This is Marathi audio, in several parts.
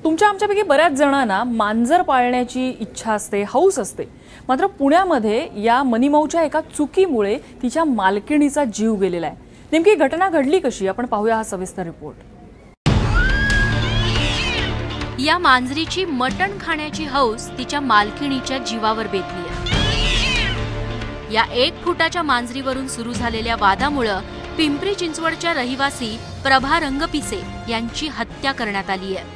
तुमच्या आमच्यापैकी बऱ्याच जणांना मांजर पाळण्याची इच्छा असते, हौस असते. मात्र पुण्यामध्ये या मनीमाऊच्या एका चुकीमुळे तिच्या मालकिणीचा जीव गेलेला आहे. नेमकी घटना घडली कशी, आपण पाहूया हा सविस्तर रिपोर्ट. या मांजरीची मटण खाण्याची हौस तिच्या मालकिणीच्या जीवावर बेतली आहे. या 1 फुटाच्या मांजरीवरून सुरू झालेल्या वादामुळे पिंपरी चिंचवडच्या रहिवासी प्रभा रंगपिसे यांची हत्या करण्यात आली आहे.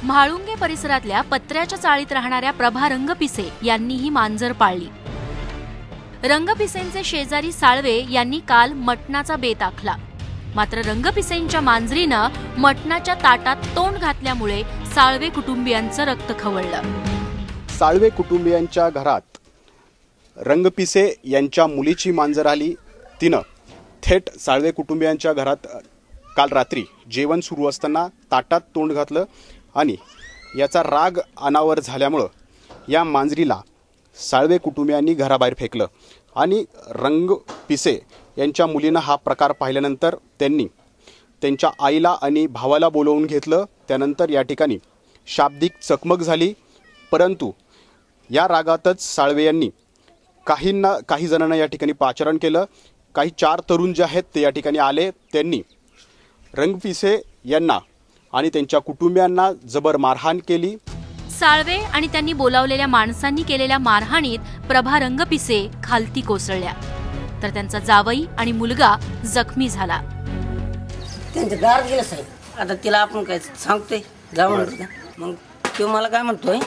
म्हाळुंगे परिसरातल्या पत्र्याच्या चाळीत राहणाऱ्या प्रभा रंगपिसे यांनी ही मांजर पाळली. रंगपिसेंचे शेजारी साळवे यांनी काल मटणाचा बेत आखला. मात्र रंगपिसेंच्या मांजरीनं मटणाच्या ताटात तोंड घातल्यामुळे साळवे कुटुंबियांचं रक्त खवळलं. साळवे कुटुंबियांच्या घरात रंगपिसे यांच्या मुलीची मांजर आली. तिनं थेट साळवे कुटुंबियांच्या घरात काल रात्री जेवण सुरू असताना ताटात तोंड घातलं आणि याचा राग अनावर झाल्यामुळं या मांजरीला साळवे कुटुंबियांनी घराबाहेर फेकलं. आणि रंगपिसे यांच्या मुलीनं हा प्रकार पाहिल्यानंतर त्यांनी त्यांच्या आईला आणि भावाला बोलवून घेतलं. त्यानंतर या ठिकाणी शाब्दिक चकमक झाली. परंतु या रागातच साळवे यांनी काही जणांना या ठिकाणी पाचारण केलं. काही 4 तरुण जे आहेत ते या ठिकाणी आले. त्यांनी रंगपिसे यांना आणि त्यांच्या कुटुंबियांना जबर मारहाण केली. साळवे आणि त्यांनी बोलावलेल्या माणसांनी केलेल्या मारहाणीत प्रभा रंगपिसे खालती कोसळल्या, तर त्यांचा जावई आणि मुलगा जखमी झाला. त्यांच्या दारात गेलं साहेब. आता तिला आपण काय सांगतोय जा म्हणतो. मग तो मला काय म्हणतोय,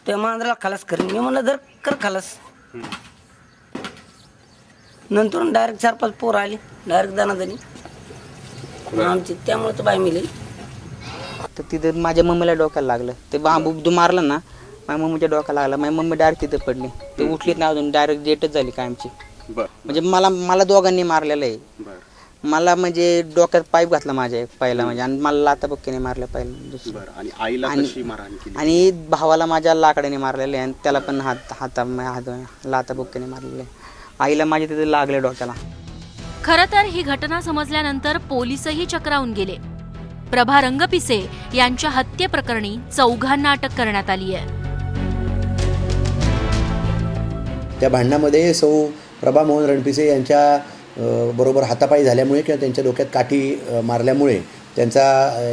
त्या मांजराला खलास करेन. मी म्हणलं जर कर खलास. नंतर डायरेक्ट 4-5 पोर आली, डायरेक्ट दानादानी आमची. त्यामुळे तर बाई मिळेल. तर तिथं माझ्या मम्मीला डोक्याला लागलं. ते बांबू मारला ना, माझ्या मम्मीच्या डोक्याला लागला. माझी मम्मी डायरेक्ट तिथं पडली. ते उठलीच नाही अजून, डायरेक्ट डेटच झाली कायमची. म्हणजे मला दोघांनी मारलेलं आहे. मला म्हणजे डोक्यात पाईप घातला माझ्या पायला, म्हणजे आणि मला लाताबुक्कीने मारलं पाहिलं. आणि भावाला माझ्या लाकडाने मारलेलं आहे आणि त्याला पण हात लाताबुक्कीने मारलेलं आहे. आईला माझ्या तिथे लागले डोक्याला. खरं तर ही घटना समजल्यानंतर पोलीसही चक्रावून गेले. प्रभा रंगपिसे यांच्या हत्येप्रकरणी 4घांना अटक करण्यात आली आहे. त्या भांडणामध्ये सौ प्रभा मोहन रणपिसे यांच्या बरोबर हातापाई झाल्यामुळे किंवा त्यांच्या डोक्यात काठी मारल्यामुळे त्यांचा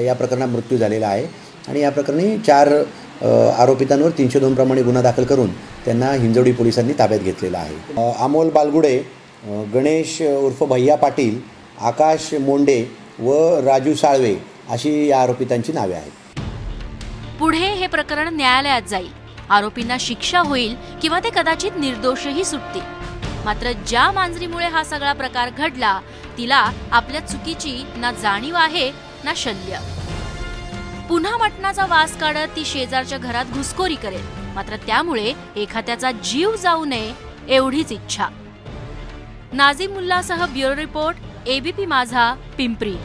या प्रकरणात मृत्यू झालेला आहे. आणि या प्रकरणी 4 आरोपितांवर 302 प्रमाणे गुन्हा दाखल करून त्यांना हिंजवडी पोलिसांनी ताब्यात घेतलेला आहे. अमोल बालगुडे, गणेश उर्फ भैया पाटील, आकाश मोंडे व राजू साळवे अशी या आरोपितांची नावे आहेत. पुढे हे प्रकरण न्यायालयात जाईल. आरोपींना शिक्षा होईल किंवा ते कदाचित निर्दोषही सुटतील. मात्र ज्या मांजरीमुळे हा सगळा प्रकार घडला तिला आपल्या चुकीची ना जाणीव आहे ना शल्य. पुन्हा मटणाचा वास काढत ती शेजारच्या घरात घुसखोरी करेल. मात्र त्यामुळे एखाद्याचा जीव जाऊ नये एवढीच इच्छा. नाझीम मुल्लासह ब्युरो रिपोर्ट, ABP माझा, पिंपरी.